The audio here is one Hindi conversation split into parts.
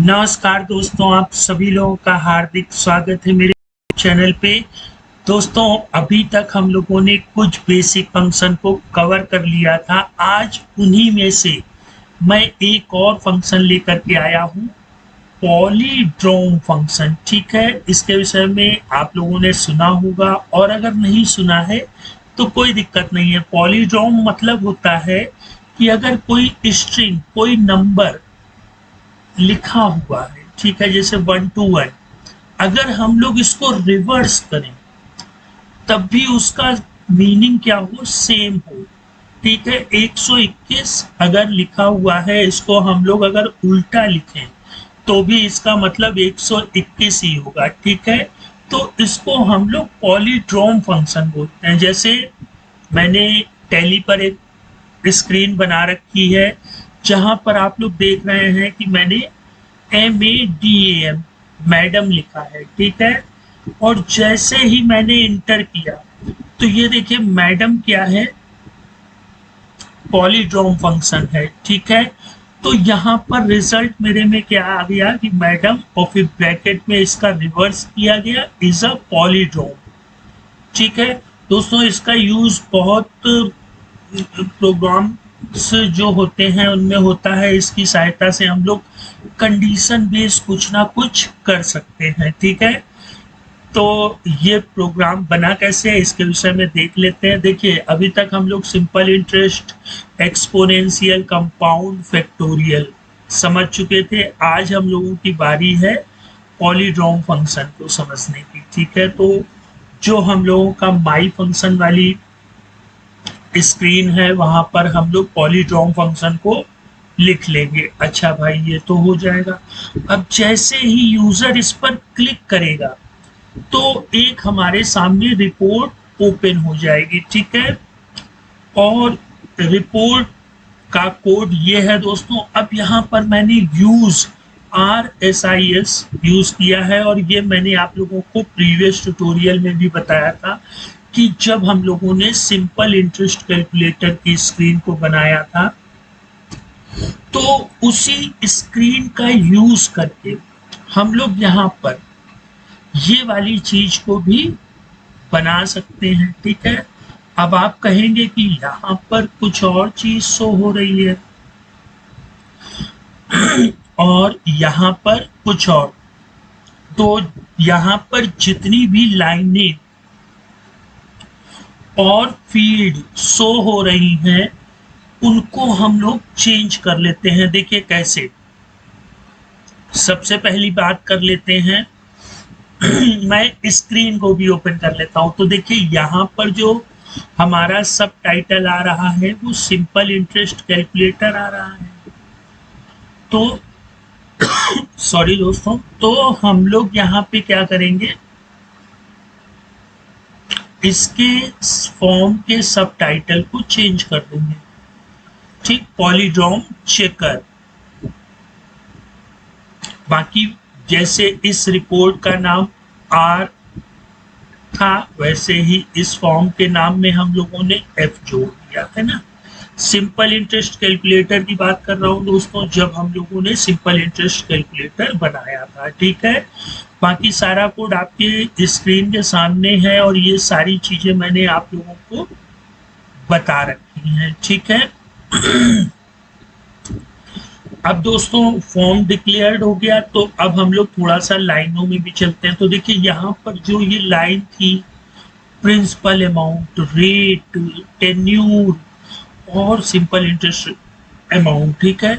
नमस्कार दोस्तों, आप सभी लोगों का हार्दिक स्वागत है मेरे चैनल पे। दोस्तों, अभी तक हम लोगों ने कुछ बेसिक फंक्शन को कवर कर लिया था। आज उन्हीं में से मैं एक और फंक्शन लेकर के आया हूँ, पॉलीड्रॉम फंक्शन। ठीक है, इसके विषय में आप लोगों ने सुना होगा, और अगर नहीं सुना है तो कोई दिक्कत नहीं है। पॉलीड्रॉम मतलब होता है कि अगर कोई स्ट्रिंग, कोई नंबर लिखा हुआ है, ठीक है, जैसे 1 to 1, अगर हम लोग इसको रिवर्स करें तब भी उसका मीनिंग क्या हो, सेम हो। ठीक है, 121 अगर लिखा हुआ है, इसको हम लोग अगर उल्टा लिखें तो भी इसका मतलब 121 ही होगा। ठीक है, तो इसको हम लोग पॉलीड्रॉम फंक्शन बोलते हैं। जैसे मैंने टैली पर एक स्क्रीन बना रखी है जहां पर आप लोग देख रहे हैं कि मैंने MADAM मैडम लिखा है। ठीक है, और जैसे ही मैंने इंटर किया तो ये देखिए मैडम क्या है, पॉलीड्रॉम फंक्शन है। ठीक है, तो यहाँ पर रिजल्ट मेरे में क्या आ गया कि मैडम, और फिर ब्रैकेट में इसका रिवर्स किया गया, इज अ पॉलीड्रॉम। ठीक है दोस्तों, इसका यूज बहुत प्रोग्राम्स जो होते हैं उनमें होता है। इसकी सहायता से हम लोग कंडीशन बेस्ड कुछ ना कुछ कर सकते हैं। ठीक है, तो ये प्रोग्राम बना कैसे है इसके विषय में देख लेते हैं। देखिए, अभी तक हम लोग simple interest, exponential, compound, factorial समझ चुके थे। आज हम लोगों की बारी है पॉलीड्रॉम फंक्शन को समझने की। ठीक है, तो जो हम लोगों का माई फंक्शन वाली स्क्रीन है वहां पर हम लोग पॉलीड्रॉम फंक्शन को लिख लेंगे। अच्छा भाई, ये तो हो जाएगा। अब जैसे ही यूजर इस पर क्लिक करेगा तो एक हमारे सामने रिपोर्ट ओपन हो जाएगी। ठीक है, और रिपोर्ट का कोड ये है दोस्तों। अब यहाँ पर मैंने यूज RSIS यूज किया है, और ये मैंने आप लोगों को प्रीवियस ट्यूटोरियल में भी बताया था कि जब हम लोगों ने सिंपल इंटरेस्ट कैलकुलेटर की स्क्रीन को बनाया था तो उसी स्क्रीन का यूज करके हम लोग यहाँ पर ये वाली चीज को भी बना सकते हैं। ठीक है, अब आप कहेंगे कि यहाँ पर कुछ और चीज शो हो रही है और यहाँ पर कुछ और। तो यहाँ पर जितनी भी लाइनें और फील्ड शो हो रही हैं उनको हम लोग चेंज कर लेते हैं। देखिए कैसे, सबसे पहली बात कर लेते हैं मैं स्क्रीन को भी ओपन कर लेता हूं। तो देखिए यहाँ पर जो हमारा सब टाइटल आ रहा है वो सिंपल इंटरेस्ट कैलकुलेटर आ रहा है। तो सॉरी दोस्तों, तो हम लोग यहाँ पे क्या करेंगे, इसके फॉर्म के सब टाइटल को चेंज कर देंगे। ठीक, पॉलीड्रॉम चेकर। बाकी जैसे इस रिपोर्ट का नाम R था वैसे ही इस फॉर्म के नाम में हम लोगों ने F जोड़ दिया है ना। सिंपल इंटरेस्ट कैलकुलेटर की बात कर रहा हूं दोस्तों, जब हम लोगों ने सिंपल इंटरेस्ट कैलकुलेटर बनाया था। ठीक है, बाकी सारा कोड आपके स्क्रीन के सामने है और ये सारी चीजें मैंने आप लोगों को बता रखी हैं। ठीक है, अब दोस्तों फॉर्म डिक्लेयर्ड हो गया, तो अब हम लोग थोड़ा सा लाइनों में भी चलते हैं। तो देखिए यहाँ पर जो ये लाइन थी, प्रिंसिपल अमाउंट, रेट, टेन्यूर और सिंपल इंटरेस्ट अमाउंट। ठीक है,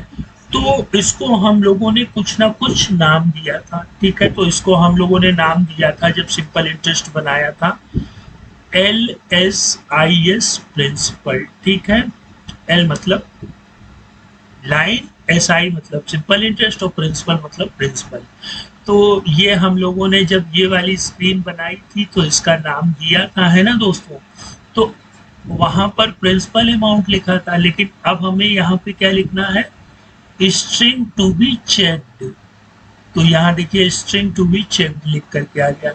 तो इसको हम लोगों ने कुछ ना कुछ नाम दिया था। ठीक है, तो इसको हम लोगों ने नाम दिया था जब सिंपल इंटरेस्ट बनाया था, LSIS प्रिंसिपल। ठीक है, L मतलब लाइन, SI मतलब सिंपल इंटरेस्ट और प्रिंसिपल मतलब प्रिंसिपल। तो ये हम लोगों ने जब ये वाली स्क्रीन बनाई थी तो इसका नाम दिया था, है ना दोस्तों। तो वहां पर प्रिंसिपल अमाउंट लिखा था, लेकिन अब हमें यहाँ पे क्या लिखना है, स्ट्रिंग टू बी चेक्ड। तो यहाँ देखिए स्ट्रिंग टू बी चेक्ड लिख करके आ गया।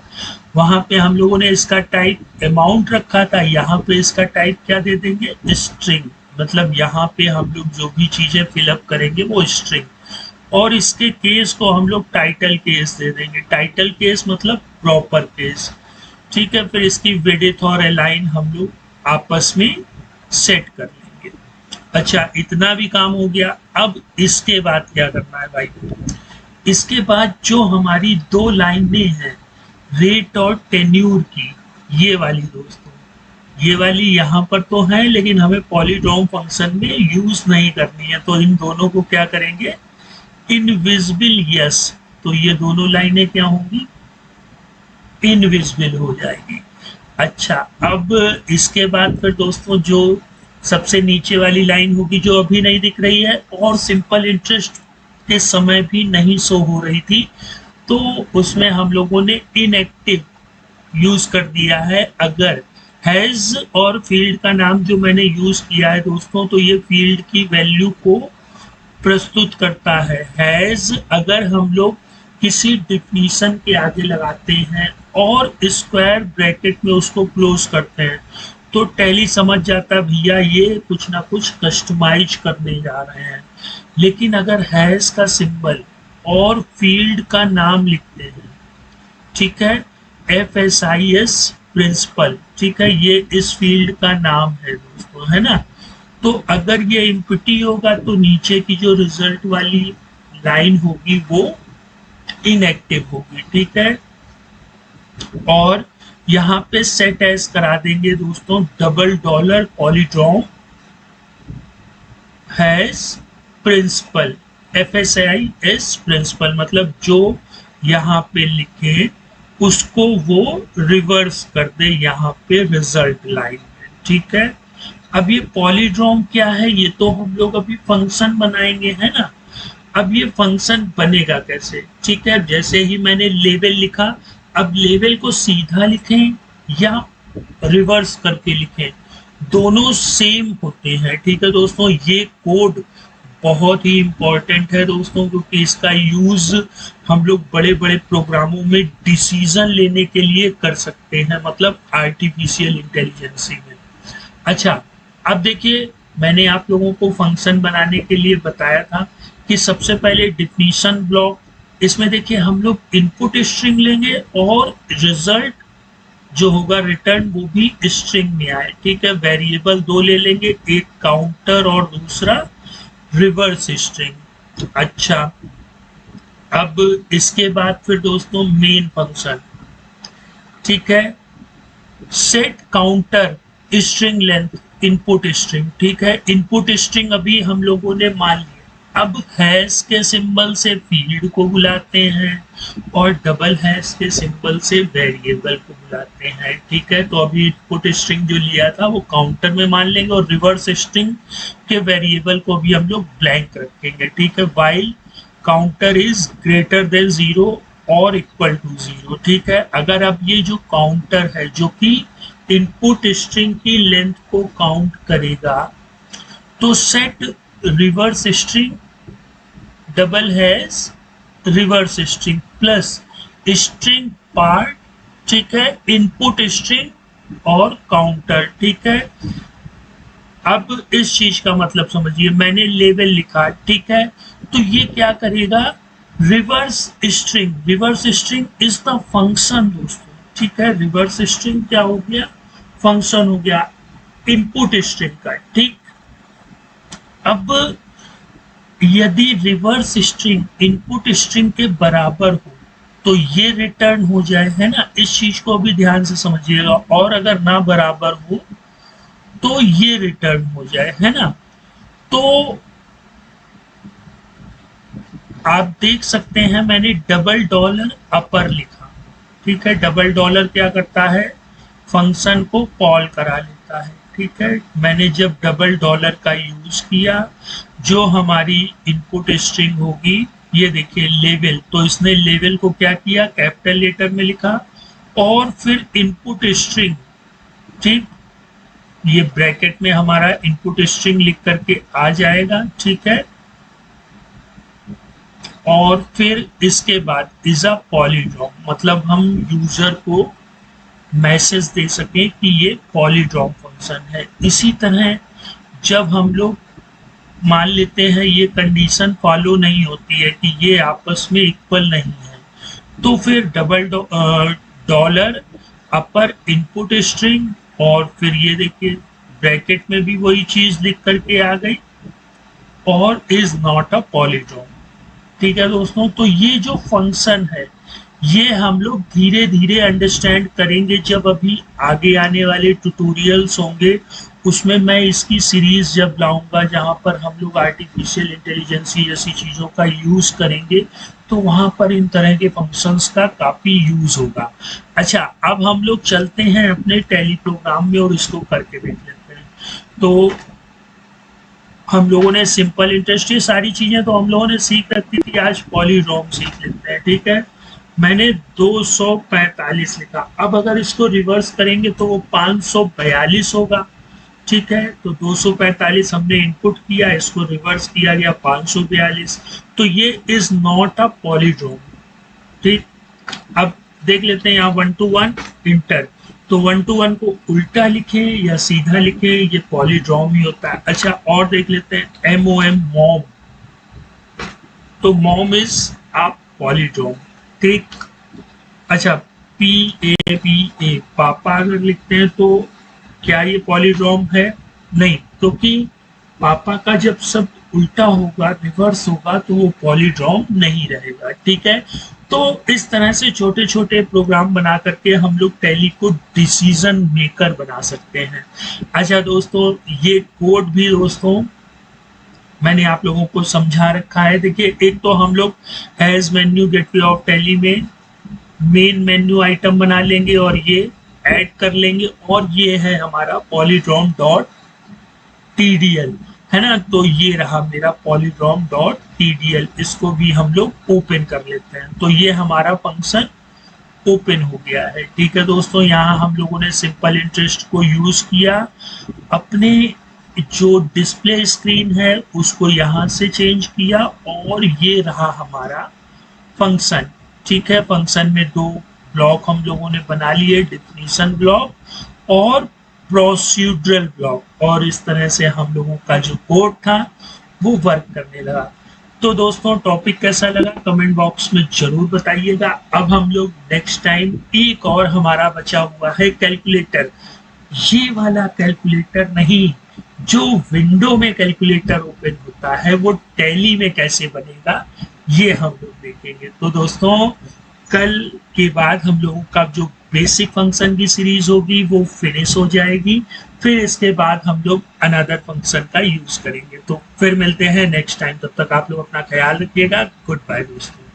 वहां पे हम लोगों ने इसका टाइप अमाउंट रखा था, यहाँ पे इसका टाइप क्या दे देंगे, स्ट्रिंग। मतलब यहाँ पे हम लोग जो भी चीजें फिलअप करेंगे वो स्ट्रिंग। और इसके केस को हम लोग टाइटल केस दे देंगे। टाइटल केस मतलब प्रॉपर केस, ठीक है। फिर इसकी विड्थ और अलाइन हम लोग आपस में सेट कर लेंगे। अच्छा, इतना भी काम हो गया। अब इसके बाद क्या करना है भाई? इसके बाद जो हमारी दो लाइनें हैं रेट और टेन्यूर की, ये वाली दोस्तों, ये वाली यहाँ पर तो है लेकिन हमें पॉलीड्रॉम फंक्शन में यूज नहीं करनी है, तो इन दोनों को क्या करेंगे? Invisible yes. तो ये दोनों लाइनें क्या होंगी? इनविजिबल हो जाएगी। अच्छा, अब इसके बाद फिर दोस्तों जो सबसे नीचे वाली लाइन होगी जो अभी नहीं दिख रही है और सिंपल इंटरेस्ट के समय भी नहीं शो हो रही थी, तो उसमें हम लोगों ने इनएक्टिव यूज कर दिया है। अगर हैज और फील्ड का नाम जो मैंने यूज किया है दोस्तों, तो ये फील्ड की वैल्यू को प्रस्तुत करता है। हैज अगर हम लोग किसी डिफिनीशन के आगे लगाते हैं और स्क्वायर ब्रैकेट में उसको क्लोज करते हैं, तो टैली समझ जाता है भैया ये कुछ ना कुछ कस्टमाइज करने जा रहे हैं। लेकिन अगर हैज का सिंबल और फील्ड का नाम लिखते हैं, ठीक है, FSIS प्रिंसिपल, ठीक है, ये इस फील्ड का नाम है दोस्तों, है ना। तो अगर ये एम्प्टी होगा तो नीचे की जो रिजल्ट वाली लाइन होगी वो इनएक्टिव होगी, ठीक है। और यहाँ पे सेट एज करा देंगे दोस्तों double dollar palindrome has principle, FSIS principle, मतलब जो यहाँ पे लिखे उसको वो रिवर्स कर दे यहाँ पे रिजल्ट लाइन में, ठीक है। अब ये पॉलीड्रॉम क्या है? ये तो हम लोग अभी फंक्शन बनाएंगे, है ना। अब ये फंक्शन बनेगा कैसे? ठीक है, जैसे ही मैंने लेवल लिखा, अब लेवल को सीधा लिखें या रिवर्स करके लिखें, दोनों सेम होते हैं, ठीक है दोस्तों। ये कोड बहुत ही इंपॉर्टेंट है दोस्तों, क्योंकि इसका यूज हम लोग बड़े बड़े प्रोग्रामों में डिसीजन लेने के लिए कर सकते हैं, मतलब आर्टिफिशियल इंटेलिजेंसी में। अच्छा, अब देखिए मैंने आप लोगों को फंक्शन बनाने के लिए बताया था कि सबसे पहले डिफिनीशन ब्लॉक, इसमें देखिए हम लोग इनपुट स्ट्रिंग लेंगे और रिजल्ट जो होगा रिटर्न वो भी स्ट्रिंग में आए, ठीक है। वेरिएबल दो ले लेंगे, एक काउंटर और दूसरा रिवर्स स्ट्रिंग। अच्छा, अब इसके बाद फिर दोस्तों मेन फंक्शन, ठीक है, set counter string length input string, ठीक है। इनपुट स्ट्रिंग अभी हम लोगों ने मान लिया। अब हैश के सिंबल से फील्ड को बुलाते हैं और डबल हैश के सिंबल से वेरिएबल को बुलाते हैं, ठीक है। तो अभी इनपुट स्ट्रिंग जो लिया था वो काउंटर में मान लेंगे और रिवर्स स्ट्रिंग के वेरिएबल को भी हम लोग ब्लैंक रखेंगे, ठीक है। While counter is greater than 0 और इक्वल टू 0, ठीक है। अगर अब ये जो काउंटर है जो कि इनपुट स्ट्रिंग की लेंथ को काउंट करेगा, तो set reverse string double hash reverse string plus string part, ठीक है, इनपुट स्ट्रिंग और काउंटर, ठीक है। अब इस चीज का मतलब समझिए, मैंने लेवल लिखा, ठीक है, तो ये क्या करेगा? Reverse string is the function दोस्तों, ठीक है। रिवर्स स्ट्रिंग क्या हो गया? फंक्शन हो गया इनपुट स्ट्रिंग का, ठीक। अब यदि रिवर्स स्ट्रिंग इनपुट स्ट्रिंग के बराबर हो तो ये रिटर्न हो जाए, है ना। इस चीज को भी ध्यान से समझिएगा। और अगर ना बराबर हो तो ये रिटर्न हो जाए, है ना। तो आप देख सकते हैं मैंने डबल डॉलर अपर लिखा, ठीक है। डबल डॉलर क्या करता है? फंक्शन को कॉल करा लेता है, ठीक है। मैंने जब डबल डॉलर का यूज किया, जो हमारी इनपुट स्ट्रिंग होगी, ये देखिए लेवल, तो इसने लेवल को क्या किया? कैपिटल लेटर में लिखा और फिर इनपुट स्ट्रिंग, ठीक, ये ब्रैकेट में हमारा इनपुट स्ट्रिंग लिख करके आ जाएगा, ठीक है। और फिर इसके बाद इज अ पॉलीड्रॉम, मतलब हम यूजर को मैसेज दे सकें कि ये पॉलीड्रॉम फंक्शन है। इसी तरह जब हम लोग मान लेते हैं ये कंडीशन फॉलो नहीं होती है कि ये आपस में इक्वल नहीं है, तो फिर डॉलर अपर इनपुट स्ट्रिंग, और फिर ये देखिए ब्रैकेट में भी वही चीज लिख करके आ गई, और इज नॉट अ पॉलीड्रॉम। ठीक है दोस्तों, तो ये जो फंक्शन है ये हम लोग धीरे धीरे अंडरस्टैंड करेंगे जब अभी आगे आने वाले ट्यूटोरियल्स होंगे, उसमें मैं इसकी सीरीज जब लाऊंगा जहां पर हम लोग आर्टिफिशियल इंटेलिजेंस जैसी चीज़ों का यूज़ करेंगे, तो वहां पर इन तरह के फंक्शंस का काफ़ी यूज़ होगा। अच्छा, अब हम लोग चलते हैं अपने टैली प्रोग्राम में और इसको करके देख लेते हैं। तो हम लोगों ने सिंपल इंटरेस्ट, ये सारी चीज़ें तो हम लोगों ने सीख रखी थी, आज पॉलीड्रॉम सीख लेते हैं। ठीक है, मैंने 245 लिखा, अब अगर इसको रिवर्स करेंगे तो वो 542 होगा। ठीक है, तो 245 हमने इनपुट किया, इसको रिवर्स किया गया 542, तो ये इज नॉट अ पॉलीड्रॉम। ठीक, अब देख लेते हैं यहाँ 1 to 1 इंटर, तो 1 to 1 को उल्टा लिखें या सीधा लिखें, ये पॉलीड्रॉम ही होता है। अच्छा, और देख लेते हैं MOM मॉम, तो मॉम इज अ पॉलीड्रॉम। ठीक, अच्छा, PAPA पापा अगर लिखते हैं तो क्या ये पॉलीड्रॉम है? नहीं, क्योंकि पापा का जब शब्द उल्टा होगा, रिवर्स होगा, तो वो पॉलीड्रॉम नहीं रहेगा। ठीक है, तो इस तरह से छोटे छोटे प्रोग्राम बना करके हम लोग टैली को डिसीजन मेकर बना सकते हैं। अच्छा दोस्तों, ये कोड भी दोस्तों मैंने आप लोगों को समझा रखा है। देखिए, एक तो हम लोग has menu gateway of tally में मेन मेन्यू आइटम बना लेंगे और ये ऐड कर लेंगे, और ये है हमारा पॉलीड्रॉम डॉट TDL, है ना। तो ये रहा मेरा पॉलीड्रॉम डॉट TDL, इसको भी हम लोग ओपन कर लेते हैं, तो ये हमारा फंक्शन ओपन हो गया है। ठीक है दोस्तों, यहाँ हम लोगों ने सिंपल इंटरेस्ट को यूज किया, अपने जो डिस्प्ले स्क्रीन है उसको यहाँ से चेंज किया, और ये रहा हमारा फंक्शन। ठीक है, फंक्शन में दो ब्लॉक हम लोगों ने बना लिए, डिफिनीशन ब्लॉक और प्रोसीड्यूरल ब्लॉक, और इस तरह से हम लोगों का जो कोड था वो वर्क करने लगा। तो दोस्तों, टॉपिक कैसा लगा कमेंट बॉक्स में जरूर बताइएगा। अब हम लोग नेक्स्ट टाइम एक और हमारा बचा हुआ है कैलकुलेटर, ये वाला कैलकुलेटर नहीं, जो विंडो में कैलकुलेटर ओपन होता है वो टैली में कैसे बनेगा, ये हम लोग देखेंगे। तो दोस्तों, कल के बाद हम लोगों का जो बेसिक फंक्शन की सीरीज होगी वो फिनिश हो जाएगी, फिर इसके बाद हम लोग अनदर फंक्शन का यूज करेंगे। तो फिर मिलते हैं नेक्स्ट टाइम, तब तक आप लोग अपना ख्याल रखिएगा। गुड बाय दोस्तों।